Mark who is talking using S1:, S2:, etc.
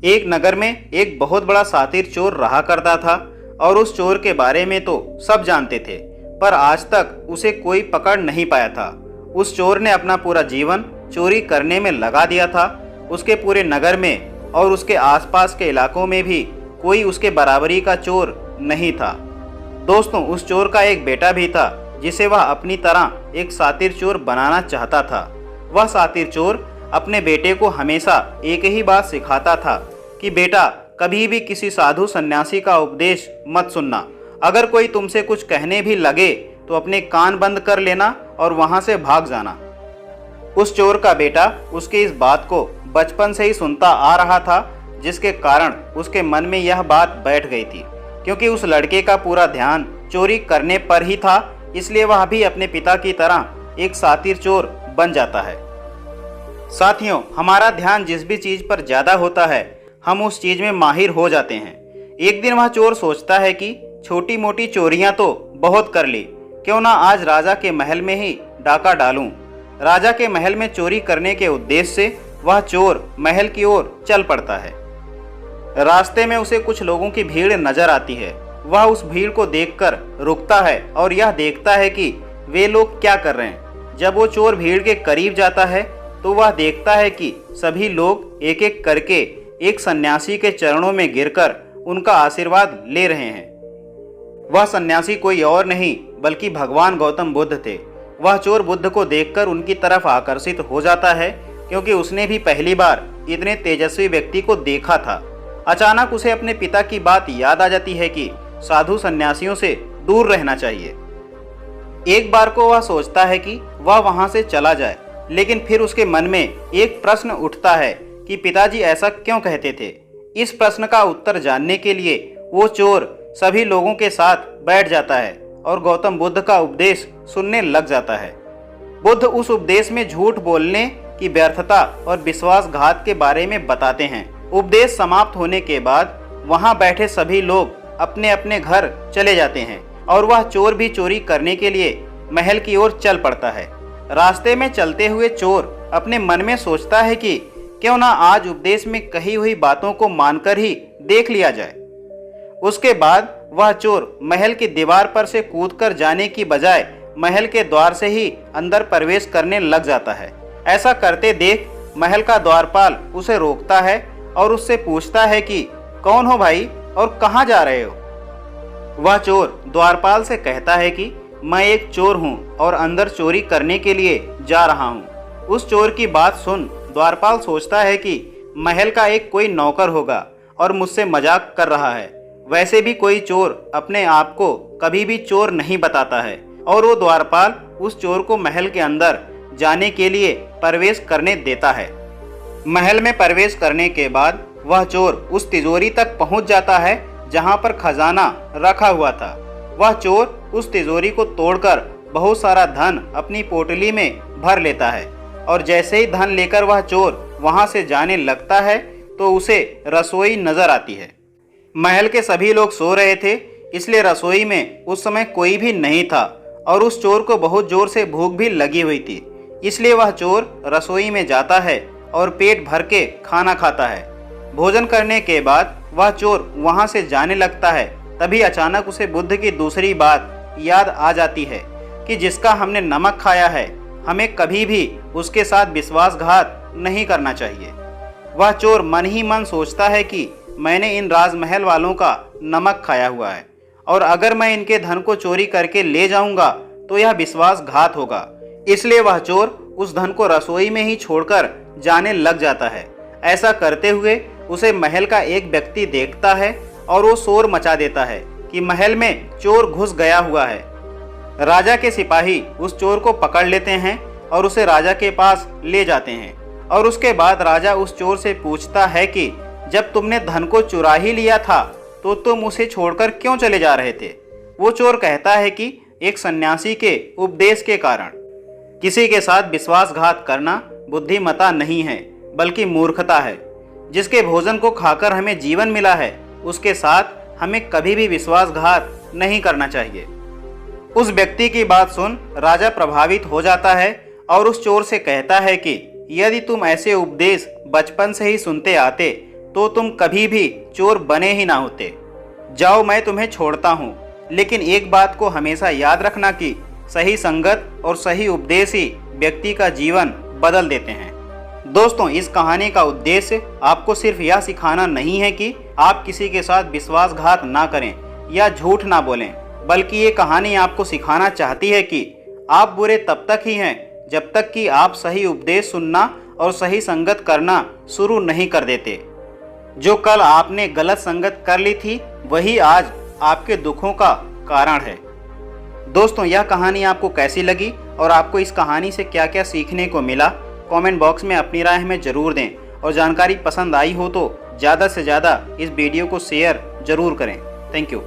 S1: एक नगर में एक बहुत बड़ा सातिर चोर रहा करता था और उस चोर के बारे में तो सब जानते थे, पर आज तक उसे कोई पकड़ नहीं पाया था। उस चोर ने अपना पूरा जीवन चोरी करने में लगा दिया था। उसके पूरे नगर में और उसके आसपास के इलाकों में भी कोई उसके बराबरी का चोर नहीं था। दोस्तों, उस चोर का एक बेटा भी था जिसे वह अपनी तरह एक सातिर चोर बनाना चाहता था। वह सातिर चोर अपने बेटे को हमेशा एक ही बात सिखाता था कि बेटा, कभी भी किसी साधु सन्यासी का उपदेश मत सुनना। अगर कोई तुमसे कुछ कहने भी लगे तो अपने कान बंद कर लेना और वहां से भाग जाना। उस चोर का बेटा उसके इस बात को बचपन से ही सुनता आ रहा था, जिसके कारण उसके मन में यह बात बैठ गई थी। क्योंकि उस लड़के का पूरा ध्यान चोरी करने पर ही था, इसलिए वह भी अपने पिता की तरह एक सातिर चोर बन जाता है। साथियों, हमारा ध्यान जिस भी चीज पर ज्यादा होता है, हम उस चीज में माहिर हो जाते हैं। एक दिन वह चोर सोचता है कि छोटी मोटी चोरियां तो बहुत कर ली, क्यों ना आज राजा के महल में ही डाका डालूं। राजा के महल में चोरी करने के उद्देश्य से वह चोर महल की ओर चल पड़ता है। रास्ते में उसे कुछ लोगों की भीड़ नजर आती है। वह उस भीड़ को देखकर रुकता है और यह देखता है कि वे लोग क्या कर रहे हैं। जब वो चोर भीड़ के करीब जाता है तो वह देखता है कि सभी लोग एक एक करके एक सन्यासी के चरणों में गिरकर उनका आशीर्वाद ले रहे हैं। वह सन्यासी कोई और नहीं बल्कि भगवान गौतम बुद्ध थे। वह चोर बुद्ध को देखकर उनकी तरफ आकर्षित हो जाता है, क्योंकि उसने भी पहली बार इतने तेजस्वी व्यक्ति को देखा था। अचानक उसे अपने पिता की बात याद आ जाती है कि साधु सन्यासियों से दूर रहना चाहिए। एक बार को वह सोचता है कि वह वहां से चला जाए, लेकिन फिर उसके मन में एक प्रश्न उठता है कि पिताजी ऐसा क्यों कहते थे। इस प्रश्न का उत्तर जानने के लिए वो चोर सभी लोगों के साथ बैठ जाता है और गौतम बुद्ध का उपदेश सुनने लग जाता है। बुद्ध उस उपदेश में झूठ बोलने की व्यर्थता और विश्वासघात के बारे में बताते हैं। उपदेश समाप्त होने के बाद वहां बैठे सभी लोग अपने अपने घर चले जाते हैं और वह चोर भी चोरी करने के लिए महल की ओर चल पड़ता है। रास्ते में चलते हुए चोर अपने मन में सोचता है कि क्यों ना आज उपदेश में कही हुई बातों को मानकर ही देख लिया जाए। उसके बाद वह चोर महल की दीवार पर से कूदकर जाने की बजाय महल के द्वार से ही अंदर प्रवेश करने लग जाता है। ऐसा करते देख महल का द्वारपाल उसे रोकता है और उससे पूछता है कि कौन हो भाई और कहाँ जा रहे हो। वह चोर द्वारपाल से कहता है कि मैं एक चोर हूँ और अंदर चोरी करने के लिए जा रहा हूँ। उस चोर की बात सुन द्वारपाल सोचता है कि महल का एक कोई नौकर होगा और मुझसे मजाक कर रहा है। वैसे भी कोई चोर अपने आप को कभी भी चोर नहीं बताता है और वो द्वारपाल उस चोर को महल के अंदर जाने के लिए प्रवेश करने देता है। महल में प्रवेश करने के बाद वह चोर उस तिजोरी तक पहुंच जाता है जहां पर खजाना रखा हुआ था। वह चोर उस तिजोरी को तोड़कर बहुत सारा धन अपनी पोटली में भर लेता है और जैसे ही धन लेकर वह चोर वहां से जाने लगता है तो उसे रसोई नजर आती है। महल के सभी लोग सो रहे थे, इसलिए रसोई में उस समय कोई भी नहीं था और उस चोर को बहुत जोर से भूख भी लगी हुई थी। इसलिए वह चोर रसोई में जाता है और पेट भर के खाना खाता है। भोजन करने के बाद वह चोर वहां से जाने लगता है। तभी अचानक उसे बुद्ध की दूसरी बात याद आ जाती है कि जिसका हमने नमक खाया है, हमें कभी भी उसके साथ विश्वासघात नहीं करना चाहिए। वह चोर मन ही मन सोचता है कि मैंने इन राजमहल वालों का नमक खाया हुआ है और अगर मैं इनके धन को चोरी करके ले जाऊंगा तो यह विश्वासघात होगा। इसलिए वह चोर उस धन को रसोई में ही छोड़कर जाने लग जाता है। ऐसा करते हुए उसे महल का एक व्यक्ति देखता है और वो शोर मचा देता है कि महल में चोर घुस गया हुआ है। राजा के सिपाही उस चोर को पकड़ लेते हैं और उसे राजा के पास ले जाते हैं और उसके बाद राजा उस चोर से पूछता है कि जब तुमने धन को चुरा ही लिया था तो तुम उसे छोड़कर क्यों चले जा रहे थे। वो चोर कहता है कि एक सन्यासी के उपदेश के कारण। किसी के साथ विश्वासघात करना बुद्धिमता नहीं है बल्कि मूर्खता है। जिसके भोजन को खाकर हमें जीवन मिला है, उसके साथ हमें कभी भी विश्वासघात नहीं करना चाहिए। उस व्यक्ति की बात सुन राजा प्रभावित हो जाता है और उस चोर से कहता है कि यदि तुम ऐसे उपदेश बचपन से ही सुनते आते तो तुम कभी भी चोर बने ही ना होते। जाओ, मैं तुम्हें छोड़ता हूँ, लेकिन एक बात को हमेशा याद रखना कि सही संगत और सही उपदेश ही व्यक्ति का जीवन बदल देते हैं। दोस्तों, इस कहानी का उद्देश्य आपको सिर्फ यह सिखाना नहीं है कि आप किसी के साथ विश्वासघात ना करें या झूठ ना बोलें, बल्कि ये कहानी आपको सिखाना चाहती है कि आप बुरे तब तक ही हैं जब तक कि आप सही उपदेश सुनना और सही संगत करना शुरू नहीं कर देते। जो कल आपने गलत संगत कर ली थी, वही आज आपके दुखों का कारण है। दोस्तों, यह कहानी आपको कैसी लगी और आपको इस कहानी से क्या क्या सीखने को मिला, कमेंट बॉक्स में अपनी राय हमें ज़रूर दें। और जानकारी पसंद आई हो तो ज़्यादा से ज़्यादा इस वीडियो को शेयर ज़रूर करें। Thank you.